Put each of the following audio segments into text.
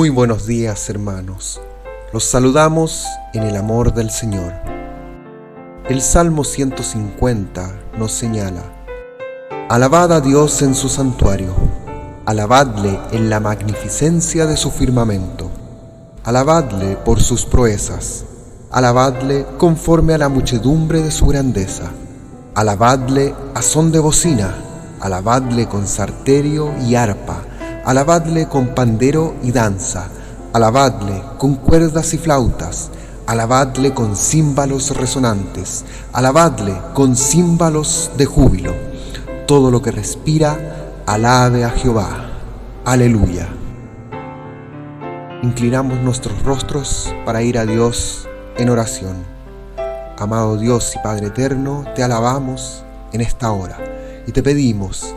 Muy buenos días, hermanos. Los saludamos en el amor del Señor. El Salmo 150 nos señala: alabad a Dios en su santuario, alabadle en la magnificencia de su firmamento, alabadle por sus proezas, alabadle conforme a la muchedumbre de su grandeza, alabadle a son de bocina, alabadle con salterio y arpa, alabadle con pandero y danza, alabadle con cuerdas y flautas, alabadle con címbalos resonantes, alabadle con címbalos de júbilo. Todo lo que respira, alabe a Jehová. Aleluya. Inclinamos nuestros rostros para ir a Dios en oración. Amado Dios y Padre eterno, te alabamos en esta hora y te pedimos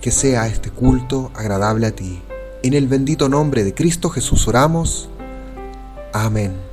que sea este culto agradable a ti. En el bendito nombre de Cristo Jesús oramos. Amén.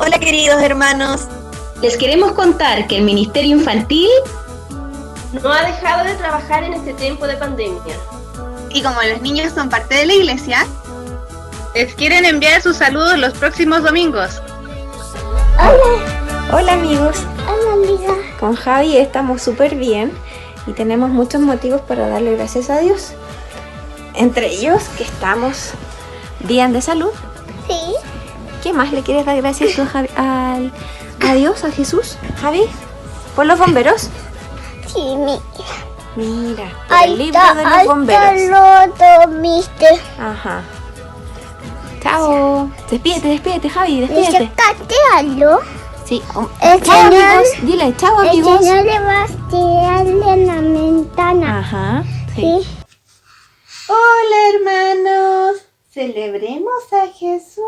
Hola queridos hermanos, les queremos contar que el Ministerio Infantil no ha dejado de trabajar en este tiempo de pandemia. Y como los niños son parte de la iglesia, les quieren enviar sus saludos los próximos domingos. Hola amigos. Hola amiga. Con Javi estamos súper bien y tenemos muchos motivos para darle gracias a Dios. Entre ellos que estamos bien de salud. Sí. ¿Qué más le quieres dar gracias tú, Javi, a Dios, a Jesús? Javi, ¿por los bomberos? Sí, Mira, por el libro de los bomberos. Lo mister. Ajá. Chao. Despídete, Javi, despídete. ¿Dice algo? Sí. El Chao, señor, amigos. Dile, chao, amigos. El señor le va a tirarle en la ventana. Ajá. Sí. Hola hermanos, celebremos a Jesús.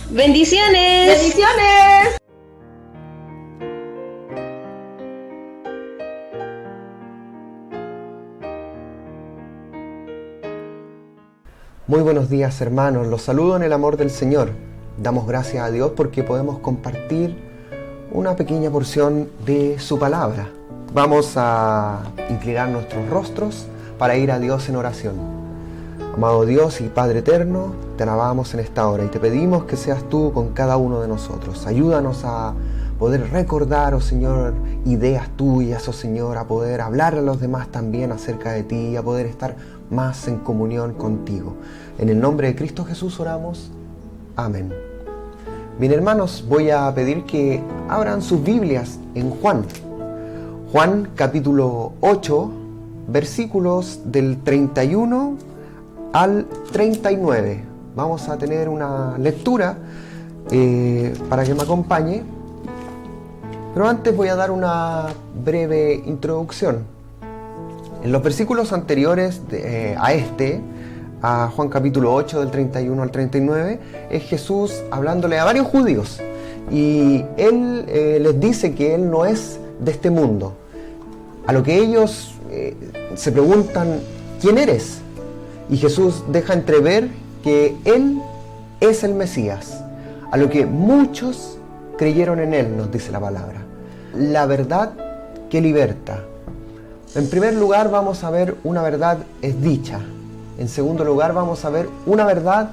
¡Bendiciones! ¡Bendiciones! Muy buenos días hermanos, los saludo en el amor del Señor. Damos gracias a Dios porque podemos compartir una pequeña porción de su palabra. Vamos a inclinar nuestros rostros para ir a Dios en oración. Amado Dios y Padre eterno, te alabamos en esta hora y te pedimos que seas tú con cada uno de nosotros. Ayúdanos a poder recordar, oh Señor, ideas tuyas, oh Señor, a poder hablar a los demás también acerca de ti y a poder estar más en comunión contigo. En el nombre de Cristo Jesús oramos. Amén. Bien hermanos, voy a pedir que abran sus Biblias en Juan. Juan capítulo 8, versículos del 31 al 39. Vamos a tener una lectura para que me acompañe. Pero antes voy a dar una breve introducción. En los versículos anteriores a Juan capítulo 8 del 31 al 39, es Jesús hablándole a varios judíos. Y Él les dice que Él no es de este mundo. A lo que ellos se preguntan, ¿quién eres? Y Jesús deja entrever que Él es el Mesías. A lo que muchos creyeron en Él, nos dice la palabra. La verdad que liberta. En primer lugar vamos a ver una verdad es dicha. En segundo lugar vamos a ver una verdad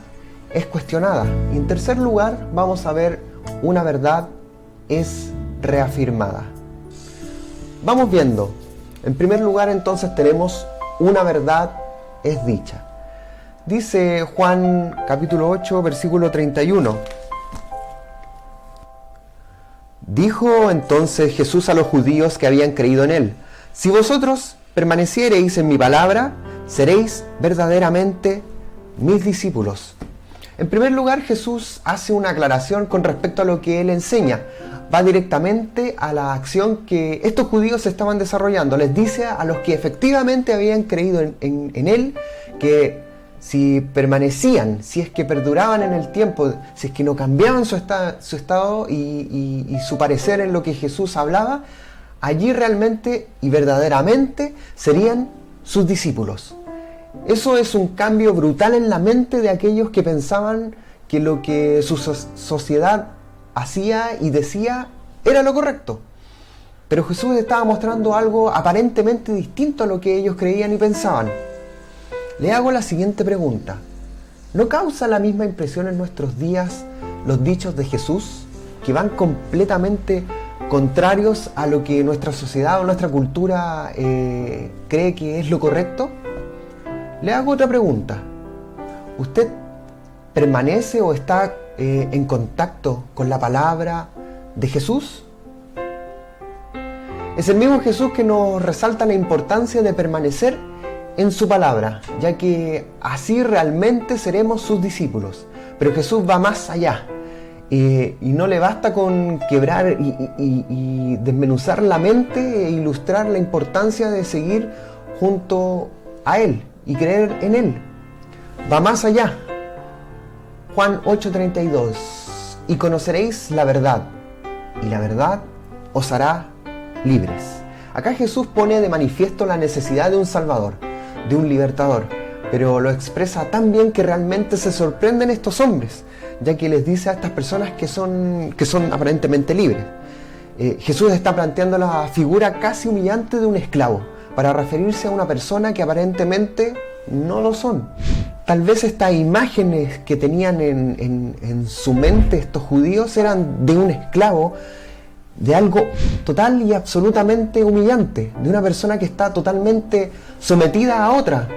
es cuestionada. Y en tercer lugar vamos a ver una verdad es reafirmada. Vamos viendo. En primer lugar entonces tenemos una verdad es dicha. Dice Juan capítulo 8 versículo 31. Dijo entonces Jesús a los judíos que habían creído en Él: si vosotros permaneciereis en mi palabra, seréis verdaderamente mis discípulos. En primer lugar, Jesús hace una aclaración con respecto a lo que Él enseña. Va directamente a la acción que estos judíos estaban desarrollando. Les dice a los que efectivamente habían creído en Él que si permanecían, si es que perduraban en el tiempo, si es que no cambiaban su estado y su parecer en lo que Jesús hablaba, allí realmente y verdaderamente serían sus discípulos. Eso es un cambio brutal en la mente de aquellos que pensaban que lo que su sociedad hacía y decía era lo correcto. Pero Jesús estaba mostrando algo aparentemente distinto a lo que ellos creían y pensaban. Le hago la siguiente pregunta. ¿No causa la misma impresión en nuestros días los dichos de Jesús, que van completamente contrarios a lo que nuestra sociedad o nuestra cultura cree que es lo correcto? Le hago otra pregunta. ¿Usted permanece o está en contacto con la palabra de Jesús? Es el mismo Jesús que nos resalta la importancia de permanecer en su palabra, ya que así realmente seremos sus discípulos. Pero Jesús va más allá, y no le basta con quebrar y desmenuzar la mente e ilustrar la importancia de seguir junto a Él y creer en Él. Va más allá. Juan 8:32: y conoceréis la verdad, y la verdad os hará libres. Acá Jesús pone de manifiesto la necesidad de un Salvador, de un libertador, pero lo expresa tan bien que realmente se sorprenden estos hombres, ya que les dice a estas personas que son aparentemente libres. Jesús está planteando la figura casi humillante de un esclavo, para referirse a una persona que aparentemente no lo son. Tal vez estas imágenes que tenían en su mente estos judíos eran de un esclavo, de algo total y absolutamente humillante, de una persona que está totalmente sometida a otra.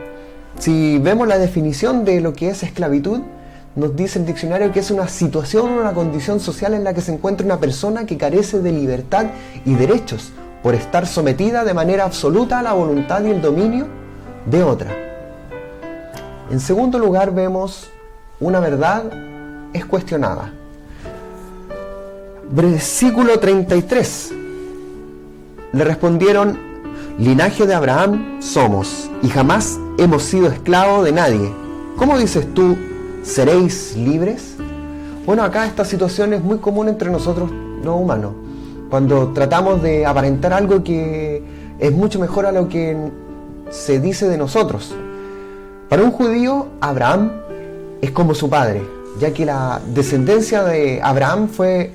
Si vemos la definición de lo que es esclavitud, nos dice el diccionario que es una situación o una condición social en la que se encuentra una persona que carece de libertad y derechos por estar sometida de manera absoluta a la voluntad y el dominio de otra. En segundo lugar, vemos una verdad es cuestionada. Versículo 33. Le respondieron: linaje de Abraham somos, y jamás hemos sido esclavos de nadie. ¿Cómo dices tú, seréis libres? Bueno, acá esta situación es muy común entre nosotros los humanos, cuando tratamos de aparentar algo que es mucho mejor a lo que se dice de nosotros. Para un judío, Abraham es como su padre, ya que la descendencia de Abraham fue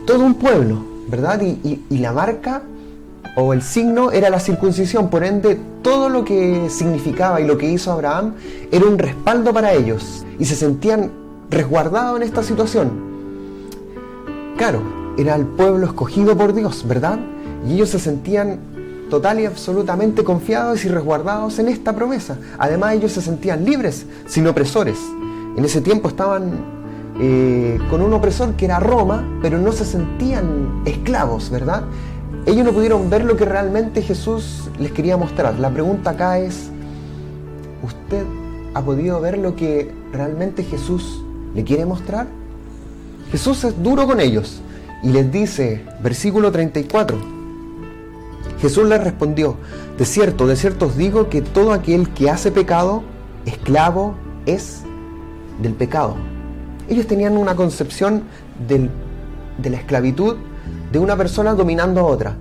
todo un pueblo, ¿verdad? Y la marca o el signo era la circuncisión. Por ende, todo lo que significaba y lo que hizo Abraham era un respaldo para ellos, y se sentían resguardados en esta situación. Claro, era el pueblo escogido por Dios, ¿verdad? Y ellos se sentían total y absolutamente confiados y resguardados en esta promesa. Además, ellos se sentían libres, sin opresores. En ese tiempo estaban con un opresor que era Roma, pero no se sentían esclavos, ¿verdad? Ellos no pudieron ver lo que realmente Jesús les quería mostrar. La pregunta acá es: ¿usted ha podido ver lo que realmente Jesús le quiere mostrar? Jesús es duro con ellos y les dice, versículo 34, Jesús les respondió: de cierto os digo que todo aquel que hace pecado, esclavo es del pecado. Ellos tenían una concepción de la esclavitud de una persona dominando a otra.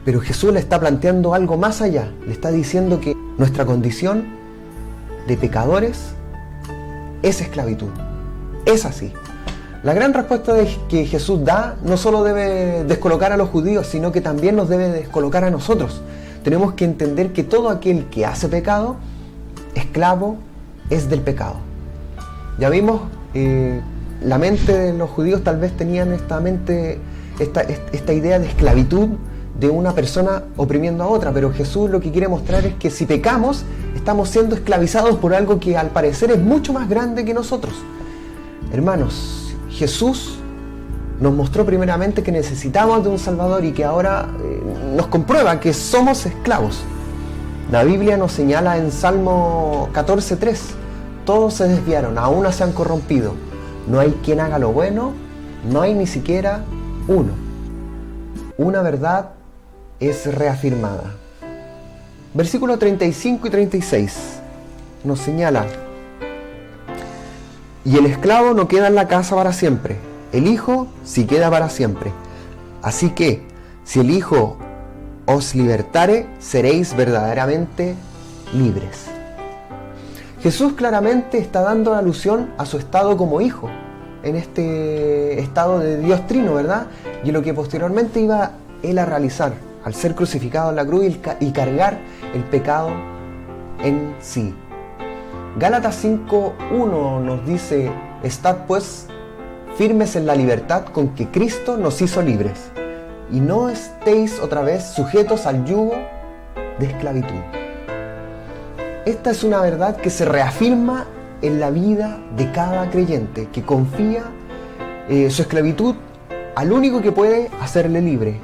Pero Jesús le está planteando algo más allá. Le está diciendo que nuestra condición de pecadores es esclavitud. Es así. La gran respuesta que Jesús da no solo debe descolocar a los judíos, sino que también nos debe descolocar a nosotros. Tenemos que entender que todo aquel que hace pecado, esclavo es del pecado. Ya vimos, la mente de los judíos tal vez tenían esta idea de esclavitud de una persona oprimiendo a otra, pero Jesús lo que quiere mostrar es que si pecamos, estamos siendo esclavizados por algo que al parecer es mucho más grande que nosotros. Hermanos, Jesús nos mostró primeramente que necesitamos de un Salvador y que ahora nos comprueba que somos esclavos. La Biblia nos señala en Salmo 14:3, todos se desviaron, a una se han corrompido. No hay quien haga lo bueno, no hay ni siquiera uno. Una verdad es reafirmada. Versículos 35 y 36 nos señala: y el esclavo no queda en la casa para siempre, el Hijo sí queda para siempre. Así que, si el Hijo os libertare, seréis verdaderamente libres. Jesús claramente está dando alusión a su estado como hijo, en este estado de Dios Trino, ¿verdad? Y lo que posteriormente iba él a realizar, al ser crucificado en la cruz y cargar el pecado en sí. Gálatas 5:1 nos dice: estad pues firmes en la libertad con que Cristo nos hizo libres, y no estéis otra vez sujetos al yugo de esclavitud. Esta es una verdad que se reafirma en la vida de cada creyente, que confía su esclavitud al único que puede hacerle libre.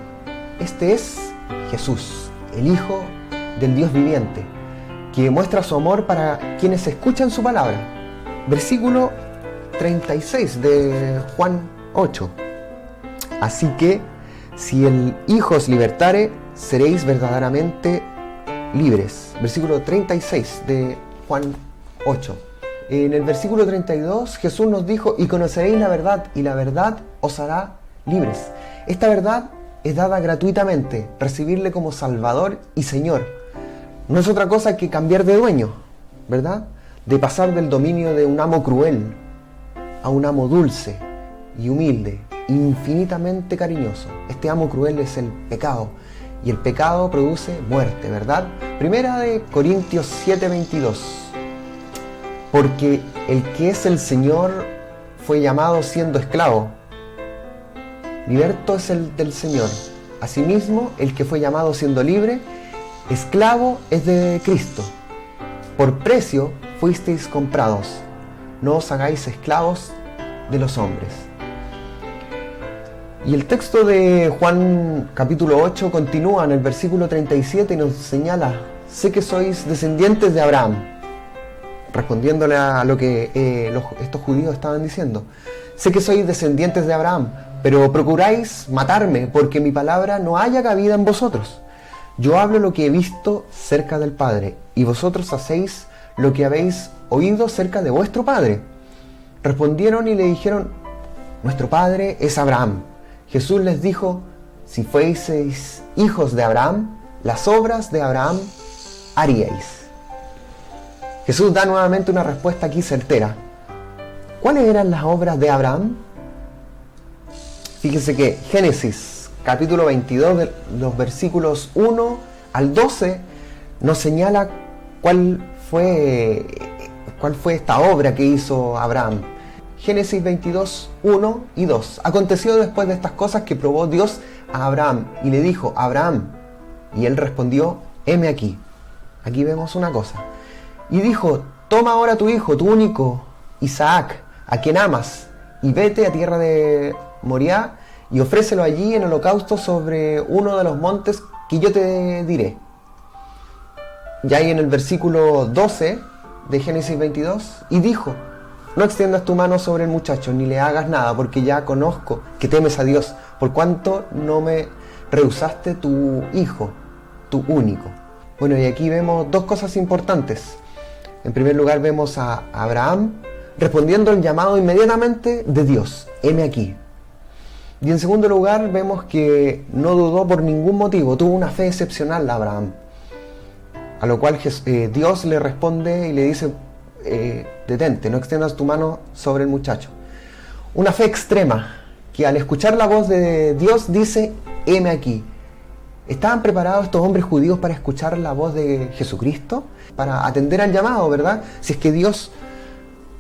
Este es Jesús, el Hijo del Dios viviente, que muestra su amor para quienes escuchan su palabra. Versículo 36 de Juan 8. Así que, si el Hijo os libertare, seréis verdaderamente libres. Versículo 36 de Juan 8. En el versículo 32 Jesús nos dijo: y conoceréis la verdad, y la verdad os hará libres. Esta verdad es dada gratuitamente. Recibirle como Salvador y Señor no es otra cosa que cambiar de dueño, ¿verdad? De pasar del dominio de un amo cruel a un amo dulce y humilde, infinitamente cariñoso. Este amo cruel es el pecado, y el pecado produce muerte, ¿verdad? Primera de Corintios 7:22. Porque el que es el Señor fue llamado siendo esclavo. Liberto es el del Señor. Asimismo, el que fue llamado siendo libre, esclavo es de Cristo. Por precio fuisteis comprados. No os hagáis esclavos de los hombres. Y el texto de Juan capítulo 8 continúa en el versículo 37 y nos señala: sé que sois descendientes de Abraham. Respondiéndole a lo que estos judíos estaban diciendo. Sé que sois descendientes de Abraham, pero procuráis matarme porque mi palabra no haya cabida en vosotros. Yo hablo lo que he visto cerca del Padre, y vosotros hacéis lo que habéis oído cerca de vuestro padre. Respondieron y le dijeron: nuestro padre es Abraham. Jesús les dijo: si fueseis hijos de Abraham, las obras de Abraham haríais. Jesús da nuevamente una respuesta aquí certera. ¿Cuáles eran las obras de Abraham? Fíjense que Génesis capítulo 22, de los versículos 1 al 12, nos señala cuál fue esta obra que hizo Abraham. Génesis 22, 1 y 2. Aconteció después de estas cosas que probó Dios a Abraham y le dijo: Abraham. Y él respondió: heme aquí. Aquí vemos una cosa. Y dijo: toma ahora tu hijo, tu único, Isaac, a quien amas, y vete a tierra de Moriah, y ofrécelo allí en holocausto sobre uno de los montes que yo te diré. Y ahí en el versículo 12 de Génesis 22, y dijo: no extiendas tu mano sobre el muchacho, ni le hagas nada, porque ya conozco que temes a Dios, por cuanto no me rehusaste tu hijo, tu único. Bueno, y aquí vemos dos cosas importantes. En primer lugar vemos a Abraham respondiendo al llamado inmediatamente de Dios: heme aquí. Y en segundo lugar vemos que no dudó por ningún motivo, tuvo una fe excepcional Abraham. A lo cual Dios le responde y le dice: detente, no extiendas tu mano sobre el muchacho. Una fe extrema, que al escuchar la voz de Dios dice: heme aquí. ¿Estaban preparados estos hombres judíos para escuchar la voz de Jesucristo? Para atender al llamado, ¿verdad? Si es que Dios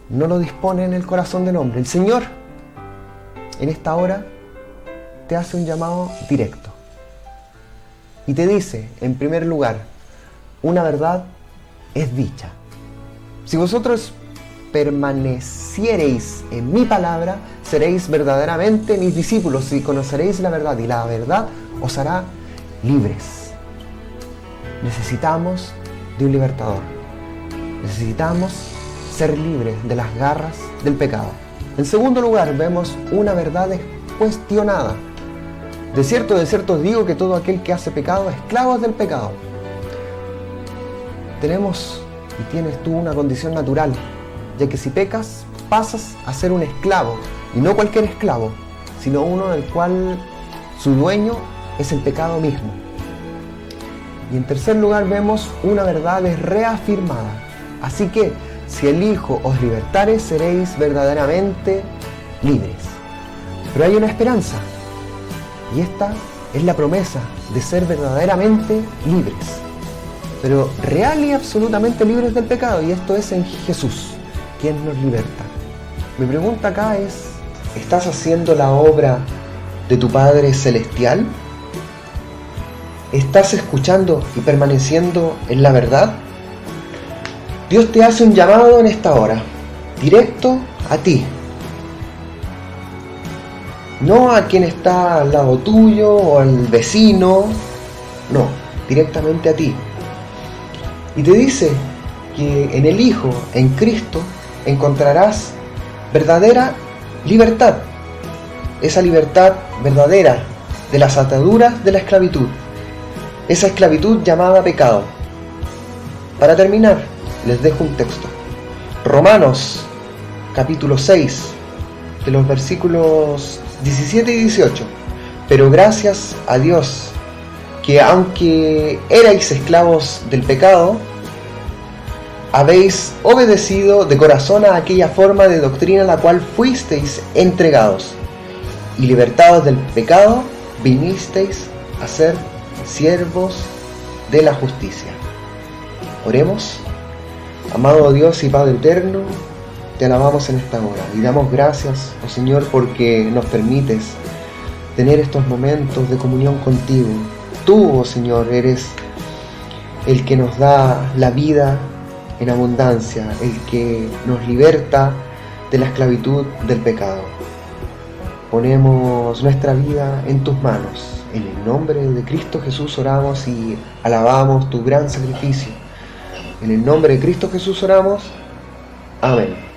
no lo dispone en el corazón del hombre. El Señor, en esta hora, te hace un llamado directo. Y te dice, en primer lugar, una verdad es dicha. Si vosotros permaneciereis en mi palabra, seréis verdaderamente mis discípulos y conoceréis la verdad, y la verdad os hará libres. Necesitamos de un libertador. Necesitamos ser libres de las garras del pecado. En segundo lugar, vemos una verdad cuestionada. De cierto os digo que todo aquel que hace pecado es esclavo del pecado. Tenemos y tienes tú una condición natural, ya que si pecas, pasas a ser un esclavo, y no cualquier esclavo, sino uno del cual su dueño es el pecado mismo. Y en tercer lugar vemos una verdad reafirmada. Así que, si el Hijo os libertare, seréis verdaderamente libres. Pero hay una esperanza, y esta es la promesa de ser verdaderamente libres, pero real y absolutamente libres del pecado, y esto es en Jesús, quien nos liberta. Mi pregunta acá es, ¿Estás haciendo la obra de tu Padre Celestial? ¿Estás escuchando y permaneciendo en la verdad? Dios te hace un llamado en esta hora, directo a ti. No a quien está al lado tuyo o al vecino, no, directamente a ti. Y te dice que en el Hijo, en Cristo, encontrarás verdadera libertad. Esa libertad verdadera de las ataduras de la esclavitud. Esa esclavitud llamada pecado. Para terminar, les dejo un texto. Romanos, capítulo 6, de los versículos 17 y 18. Pero gracias a Dios, que aunque erais esclavos del pecado, habéis obedecido de corazón a aquella forma de doctrina a la cual fuisteis entregados, y libertados del pecado, vinisteis a ser siervos de la justicia. Oremos. Amado Dios y Padre eterno, te alabamos en esta hora y damos gracias, oh Señor, porque nos permites tener estos momentos de comunión contigo. Tú, oh Señor, eres el que nos da la vida en abundancia, el que nos liberta de la esclavitud del pecado. Ponemos nuestra vida en tus manos. En el nombre de Cristo Jesús oramos y alabamos tu gran sacrificio. En el nombre de Cristo Jesús oramos. Amén.